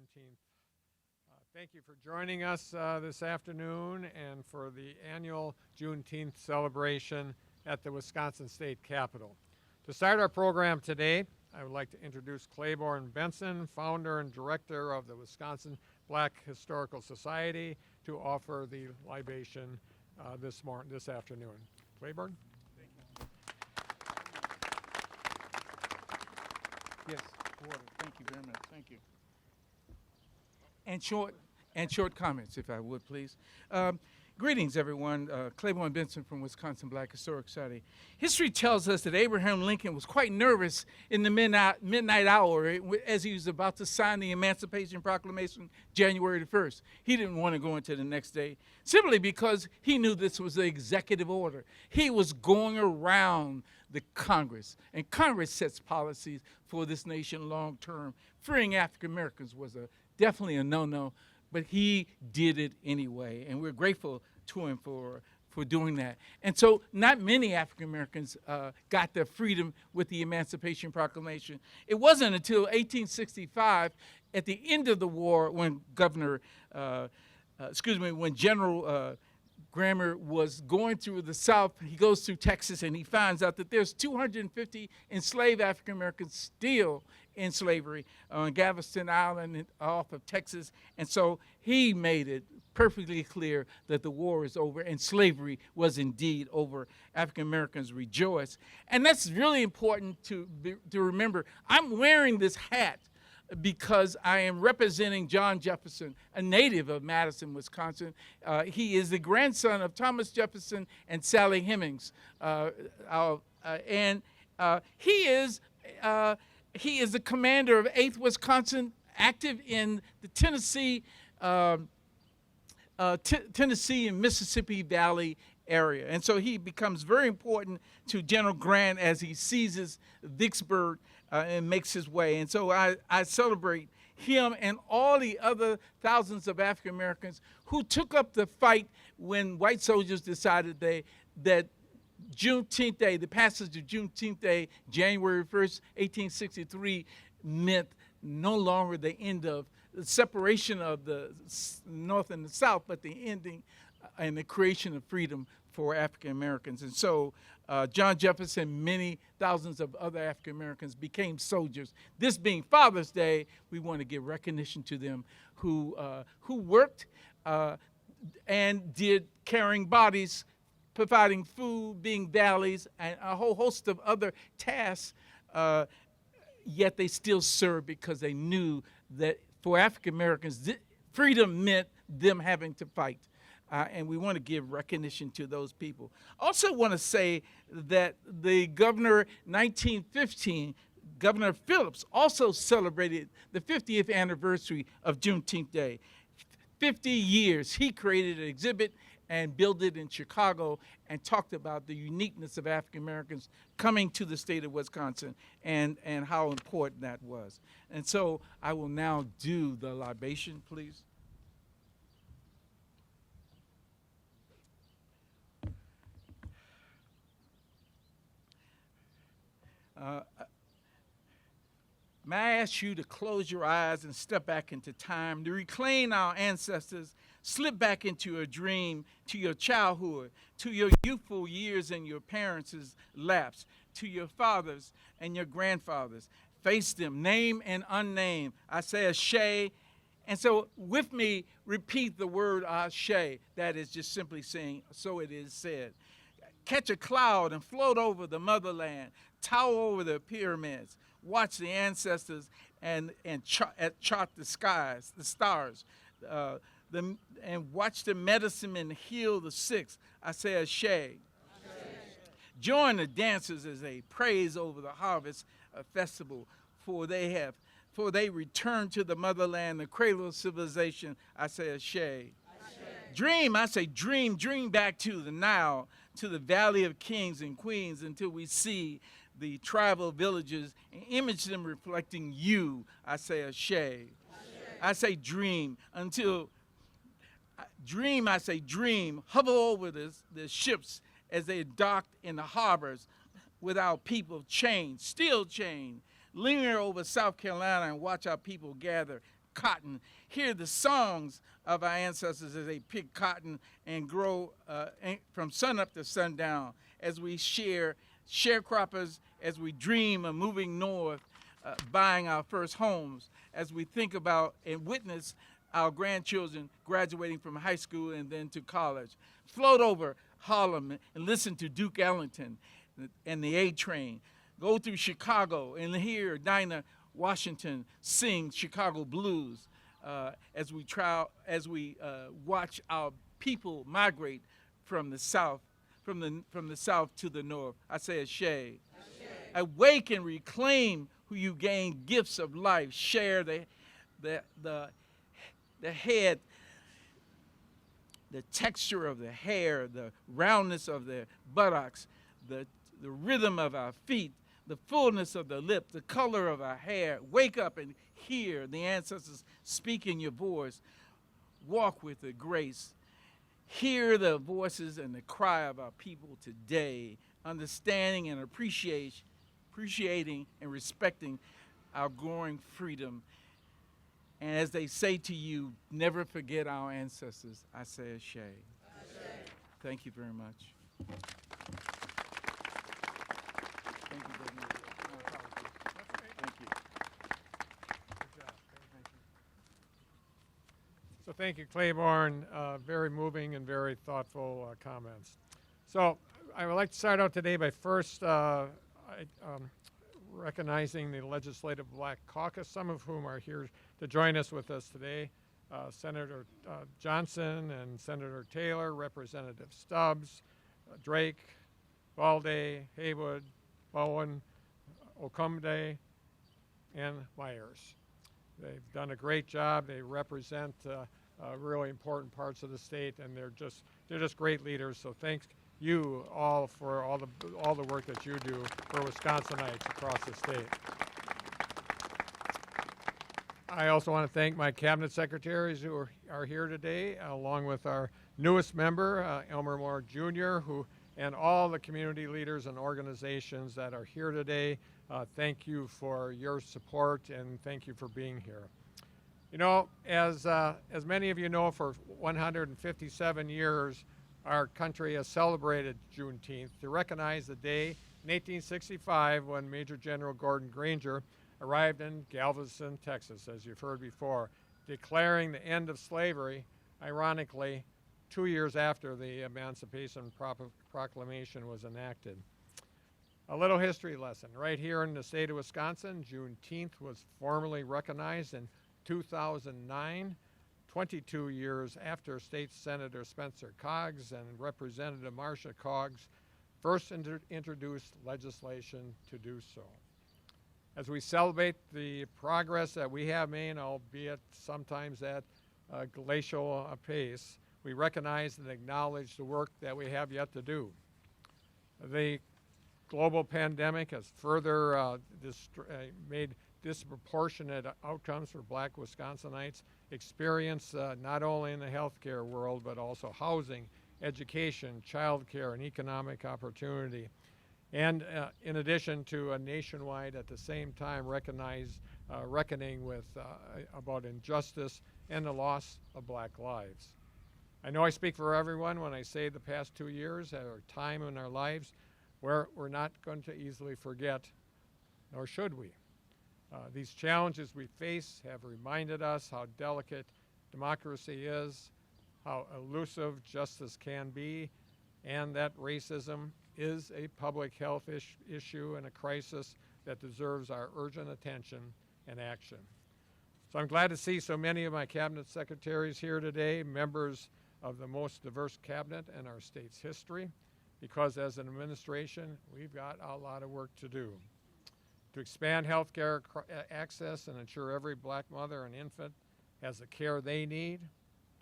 Juneteenth. Thank you for joining us this afternoon and for the annual Juneteenth celebration at the Wisconsin State Capitol. To start our program today, I would like to introduce Claiborne Benson, founder and director of the Wisconsin Black Historical Society, to offer the libation this afternoon. Claiborne? Yes, water. Thank you very much. Thank you. And short comments, if I would, please. Greetings, everyone. Claiborne Benson from Wisconsin Black Historic Society. History tells us that Abraham Lincoln was quite nervous in the midnight hour as he was about to sign the Emancipation Proclamation January the 1st. He didn't want to go into the next day simply because he knew this was the executive order. He was going around the Congress, and Congress sets policies for this nation long term. Freeing African Americans was definitely a no-no, but he did it anyway, and we're grateful to him for doing that. And so not many African Americans got their freedom with the Emancipation Proclamation. It wasn't until 1865, at the end of the war, when when General Grammer was going through the South. He goes through Texas and he finds out that there's 250 enslaved African Americans still in slavery on Galveston Island off of Texas. And so he made it perfectly clear that the war is over and slavery was indeed over. African Americans rejoice. And that's really important to remember. I'm wearing this hat because I am representing John Jefferson, a native of Madison, Wisconsin. He is the grandson of Thomas Jefferson and Sally Hemings. He is the commander of 8th Wisconsin, active in the Tennessee and Mississippi Valley area. And so he becomes very important to General Grant as he seizes Vicksburg and makes his way. And so I celebrate him and all the other thousands of African Americans who took up the fight when white soldiers decided that Juneteenth Day, the passage of Juneteenth Day, January 1st, 1863, meant no longer the end of the separation of the North and the South, but the ending and the creation of freedom for African Americans. And so John Jefferson, many thousands of other African Americans became soldiers. This being Father's Day, we want to give recognition to them who worked and did carrying bodies, providing food, being valleys, and a whole host of other tasks, yet they still served because they knew that for African Americans, freedom meant them having to fight. And we want to give recognition to those people. Also want to say that the Governor 1915, Governor Phillips, also celebrated the 50th anniversary of Juneteenth Day. 50 years, he created an exhibit and built it in Chicago and talked about the uniqueness of African Americans coming to the state of Wisconsin and how important that was. And so I will now do the libation, please. May I ask you to close your eyes and step back into time, to reclaim our ancestors, slip back into a dream, to your childhood, to your youthful years in your parents' laps, to your fathers and your grandfathers. Face them, name and unnamed. I say Ashe. And so with me, repeat the word Ashe. That is just simply saying, so it is said. Catch a cloud and float over the motherland, tower over the pyramids, watch the ancestors and chart the skies, the stars, and watch the medicine men heal the sick. I say Ashe. Join the dancers as they praise over the harvest festival, for they return to the motherland, the cradle of civilization. I say Ashe. Dream, I say dream back to the Nile, to the Valley of Kings and Queens, until we see the tribal villages and image them reflecting you. I say Ashe. I say dream until dream. I say dream. Hover over the ships as they docked in the harbors with our people chained, still chained. Linger over South Carolina and watch our people gather cotton. Hear the songs of our ancestors as they pick cotton and grow from sun up to sundown, as we share sharecroppers, as we dream of moving north, buying our first homes, as we think about and witness our grandchildren graduating from high school and then to college. Float over Harlem and listen to Duke Ellington and the A Train. Go through Chicago and hear Dinah Washington sing Chicago blues as we watch our people migrate from the south, from the south to the north. I say Ashe. Awake and reclaim who you gain gifts of life. Share the head, the texture of the hair, the roundness of the buttocks, the rhythm of our feet, the fullness of the lip, the color of our hair. Wake up and hear the ancestors speak in your voice. Walk with the grace. Hear the voices and the cry of our people today, understanding and appreciating and respecting our growing freedom. And as they say to you, never forget our ancestors. I say Ashe. Thank you very much. Thank you, Brother. No apologies. Thank you. Good job. Thank you. So thank you, Claiborne. Very moving and very thoughtful comments. So I would like to start out today by first recognizing the Legislative Black Caucus, some of whom are here to join us today. Senator Johnson and Senator Taylor, Representative Stubbs, Drake, Balde, Haywood, Bowen, Okumde, and Myers. They've done a great job. They represent really important parts of the state, and they're just great leaders. So thanks you all for all the work that you do for Wisconsinites across the state. I also want to thank my cabinet secretaries who are here today, along with our newest member, Elmer Moore Jr., and all the community leaders and organizations that are here today. Thank you for your support, and thank you for being here. You know, as many of you know, for 157 years, our country has celebrated Juneteenth to recognize the day in 1865 when Major General Gordon Granger arrived in Galveston, Texas, as you've heard before, declaring the end of slavery, ironically, 2 years after the Emancipation Proclamation was enacted. A little history lesson. Right here in the state of Wisconsin, Juneteenth was formally recognized in 2009, 22 years after State Senator Spencer Coggs and Representative Marcia Coggs first introduced legislation to do so. As we celebrate the progress that we have made, albeit sometimes at a glacial pace, we recognize and acknowledge the work that we have yet to do. The global pandemic has further made disproportionate outcomes for Black Wisconsinites experience not only in the healthcare world, but also housing, education, childcare, and economic opportunity. And in addition to a nationwide, at the same time, reckoning with about injustice and the loss of Black lives. I know I speak for everyone when I say the past 2 years are a time in our lives where we're not going to easily forget, nor should we. These challenges we face have reminded us how delicate democracy is, how elusive justice can be, and that racism is a public health issue and a crisis that deserves our urgent attention and action. So I'm glad to see so many of my cabinet secretaries here today, members of the most diverse cabinet in our state's history, because as an administration, we've got a lot of work to do. To expand health care access and ensure every Black mother and infant has the care they need,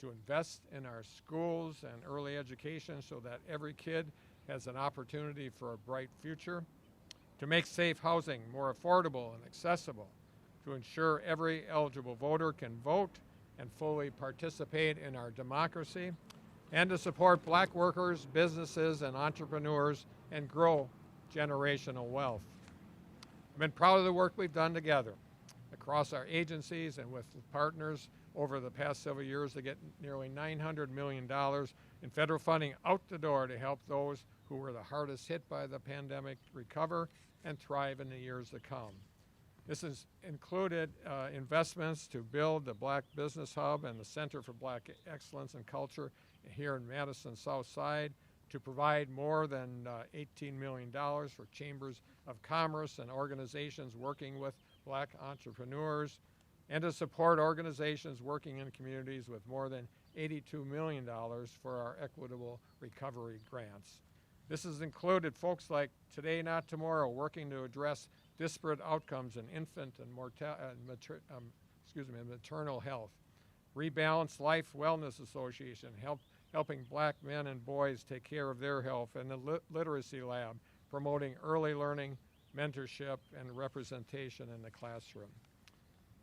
to invest in our schools and early education so that every kid has an opportunity for a bright future, to make safe housing more affordable and accessible, to ensure every eligible voter can vote and fully participate in our democracy, and to support Black workers, businesses, and entrepreneurs and grow generational wealth. I've been proud of the work we've done together. The across our agencies and with partners over the past several years to get nearly $900 million in federal funding out the door to help those who were the hardest hit by the pandemic recover and thrive in the years to come. This has included investments to build the Black Business Hub and the Center for Black Excellence and Culture here in Madison South Side, to provide more than $18 million for chambers of commerce and organizations working with Black entrepreneurs, and to support organizations working in communities with more than $82 million for our equitable recovery grants. This has included folks like Today Not Tomorrow, working to address disparate outcomes in infant and maternal health. Rebalance Life Wellness Association, helping Black men and boys take care of their health, and the Literacy Lab, promoting early learning, mentorship, and representation in the classroom.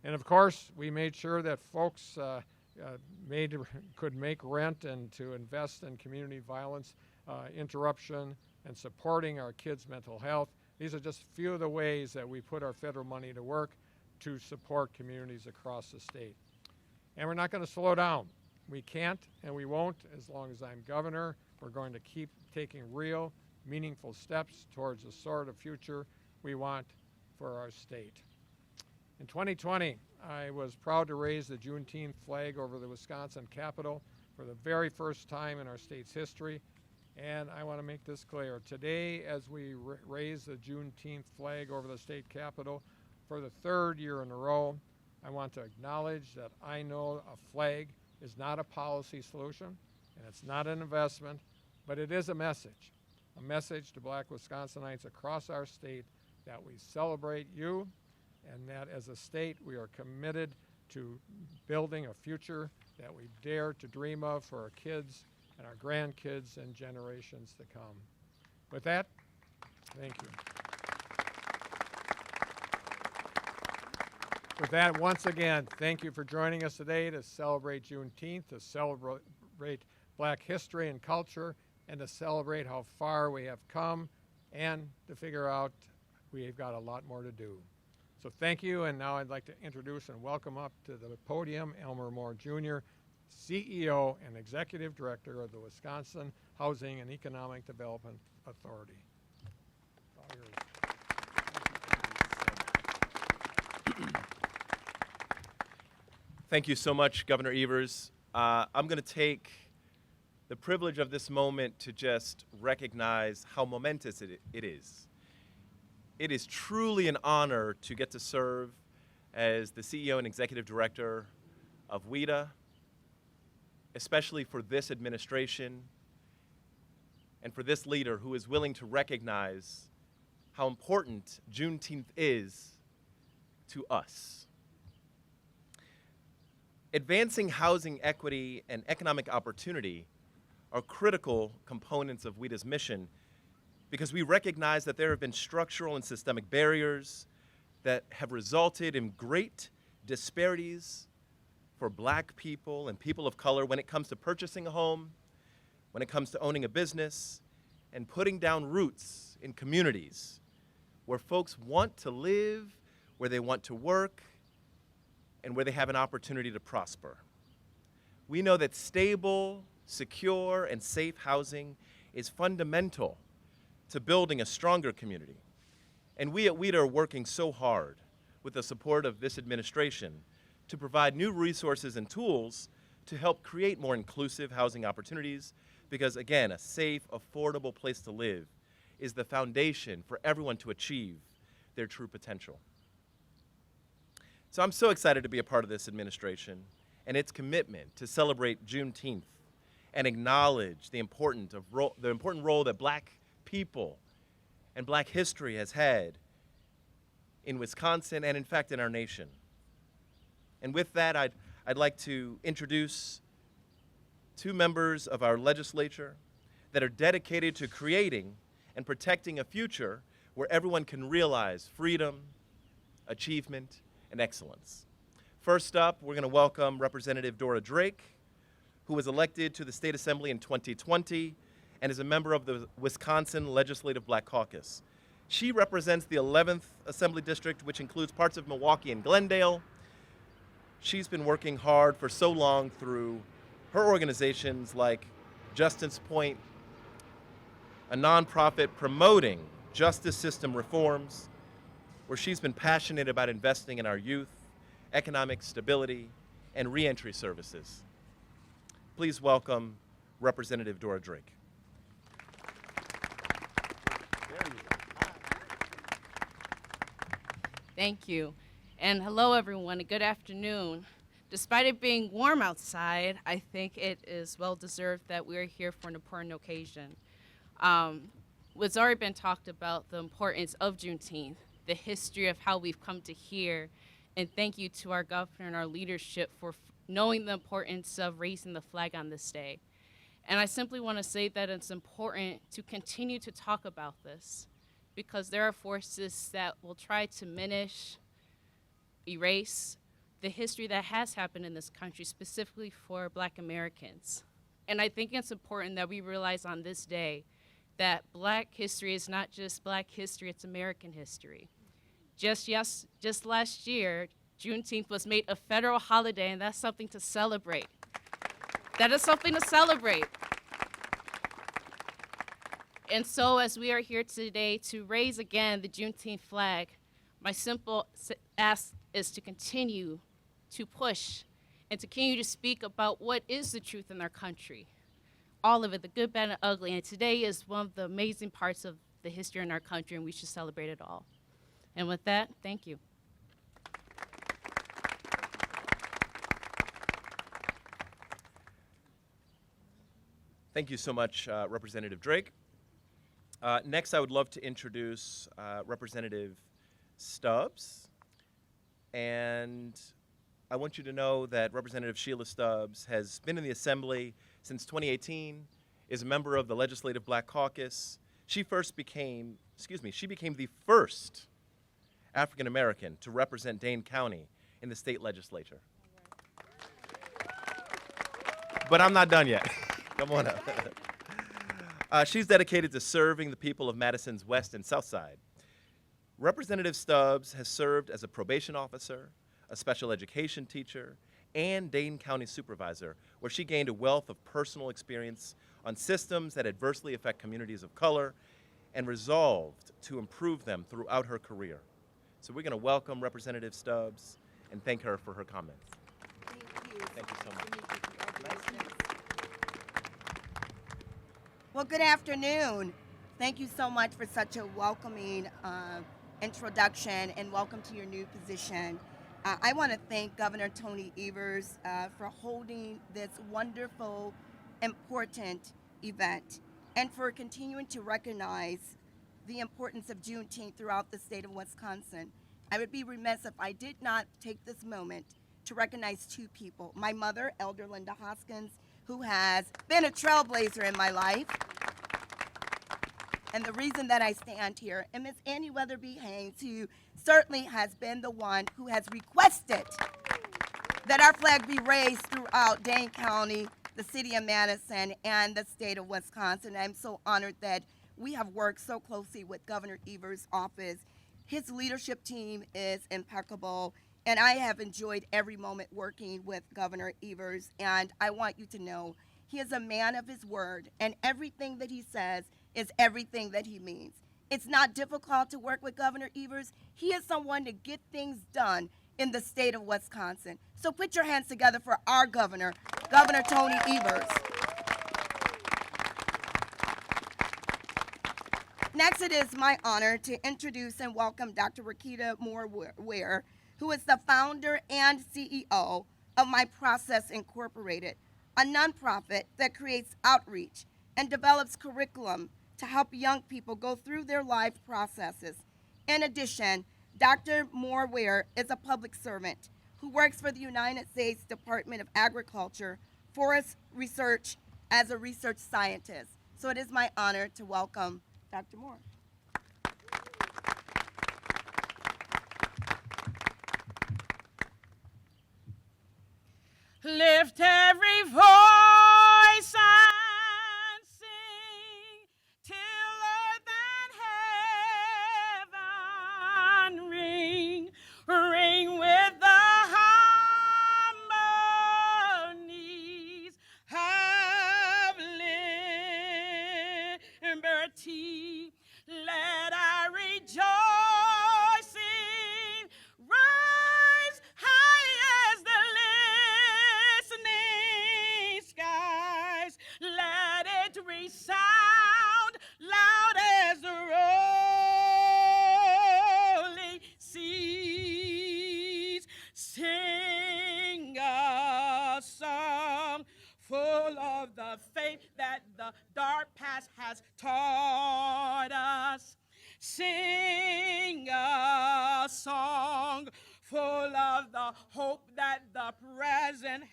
And of course, we made sure that folks could make rent and to invest in community violence interruption and supporting our kids' mental health. These are just a few of the ways that we put our federal money to work to support communities across the state. And we're not going to slow down. We can't and we won't as long as I'm governor. We're going to keep taking real, meaningful steps towards the sort of future we want for our state. In 2020, I was proud to raise the Juneteenth flag over the Wisconsin Capitol for the very first time in our state's history. And I want to make this clear. Today, as we raise the Juneteenth flag over the state capitol for the third year in a row, I want to acknowledge that I know a flag is not a policy solution, and it's not an investment, but it is a message to Black Wisconsinites across our state that we celebrate you, and that as a state we are committed to building a future that we dare to dream of for our kids and our grandkids and generations to come. With that, thank you. With that, once again, thank you for joining us today to celebrate Juneteenth, to celebrate Black history and culture, and to celebrate how far we have come, and to figure out we've got a lot more to do. So thank you, and now I'd like to introduce and welcome up to the podium Elmer Moore Jr., CEO and Executive Director of the Wisconsin Housing and Economic Development Authority. All yours. Thank you so much, Governor Evers. I'm going to take the privilege of this moment to just recognize how momentous it is. It is truly an honor to get to serve as the CEO and Executive Director of WIDA, especially for this administration and for this leader who is willing to recognize how important Juneteenth is to us. Advancing housing equity and economic opportunity are critical components of WIDA's mission because we recognize that there have been structural and systemic barriers that have resulted in great disparities for Black people and people of color when it comes to purchasing a home, when it comes to owning a business, and putting down roots in communities where folks want to live, where they want to work, and where they have an opportunity to prosper. We know that stable, secure, and safe housing is fundamental to building a stronger community. And we at WIDA are working so hard with the support of this administration to provide new resources and tools to help create more inclusive housing opportunities because, again, a safe, affordable place to live is the foundation for everyone to achieve their true potential. So I'm so excited to be a part of this administration and its commitment to celebrate Juneteenth and acknowledge the important role that Black people and Black history has had in Wisconsin and, in fact, in our nation. And with that, I'd like to introduce two members of our legislature that are dedicated to creating and protecting a future where everyone can realize freedom, achievement, and excellence. First up, we're going to welcome Representative Dora Drake, who was elected to the State Assembly in 2020 and is a member of the Wisconsin Legislative Black Caucus. She represents the 11th Assembly District, which includes parts of Milwaukee and Glendale. She's been working hard for so long through her organizations like Justice Point, a nonprofit promoting justice system reforms, where she's been passionate about investing in our youth, economic stability, and reentry services. Please welcome Representative Dora Drake. Thank you. And hello, everyone, and good afternoon. Despite it being warm outside, I think it is well deserved that we are here for an important occasion. What's already been talked about, the importance of Juneteenth, the history of how we've come to here, and thank you to our governor and our leadership for knowing the importance of raising the flag on this day. And I simply want to say that it's important to continue to talk about this, because there are forces that will try to diminish, erase the history that has happened in this country, specifically for Black Americans. And I think it's important that we realize on this day that Black history is not just Black history, it's American history. Just last year, Juneteenth was made a federal holiday, and that's something to celebrate. That is something to celebrate. And so as we are here today to raise again the Juneteenth flag, my simple ask is to continue to push and to continue to speak about what is the truth in our country. All of it, the good, bad, and ugly. And today is one of the amazing parts of the history in our country, and we should celebrate it all. And with that, thank you. Thank you so much, Representative Drake. Next, I would love to introduce Representative Stubbs. And I want you to know that Representative Sheila Stubbs has been in the Assembly since 2018, is a member of the Legislative Black Caucus. She became the first African American to represent Dane County in the state legislature. But I'm not done yet. Come on up. She's dedicated to serving the people of Madison's West and South Side. Representative Stubbs has served as a probation officer, a special education teacher, and Dane County supervisor, where she gained a wealth of personal experience on systems that adversely affect communities of color and resolved to improve them throughout her career. So we're going to welcome Representative Stubbs and thank her for her comments. Thank you. Thank you so much. Well, good afternoon. Thank you so much for such a welcoming introduction and welcome to your new position. I want to thank Governor Tony Evers for holding this wonderful, important event and for continuing to recognize the importance of Juneteenth throughout the state of Wisconsin. I would be remiss if I did not take this moment to recognize two people. My mother, Elder Linda Hoskins, who has been a trailblazer in my life. And the reason that I stand here, and Ms. Annie Weatherby Haynes, who certainly has been the one who has requested that our flag be raised throughout Dane County, the city of Madison, and the state of Wisconsin. I'm so honored that we have worked so closely with Governor Evers' office. His leadership team is impeccable, and I have enjoyed every moment working with Governor Evers, and I want you to know he is a man of his word, and everything that he says is everything that he means. It's not difficult to work with Governor Evers. He is someone to get things done in the state of Wisconsin. So put your hands together for our governor, Governor Tony Evers. Next, it is my honor to introduce and welcome Dr. Rakita Moore-Ware, who is the founder and CEO of My Process Incorporated, a nonprofit that creates outreach and develops curriculum to help young people go through their life processes. In addition, Dr. Moore-Ware is a public servant who works for the United States Department of Agriculture, Forest Research as a research scientist. So it is my honor to welcome Dr. Moore. Lift every voice and sing till earth and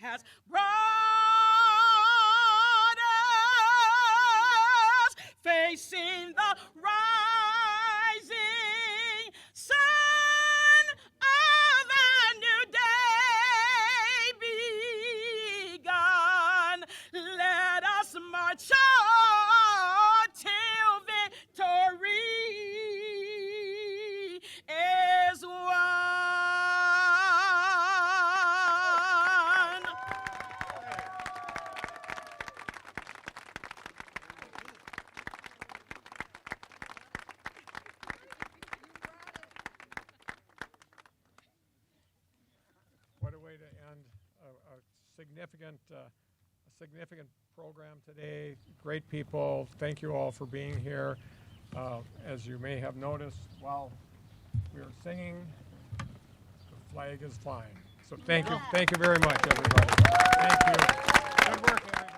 has brought us, facing the rising sun of a new day begun. Let us march on till victory is won. What a way to end a significant program today. Great people. Thank you all for being here. As you may have noticed, while we are singing, the flag is flying. So thank you very much, everybody. Thank you. Good work, everybody.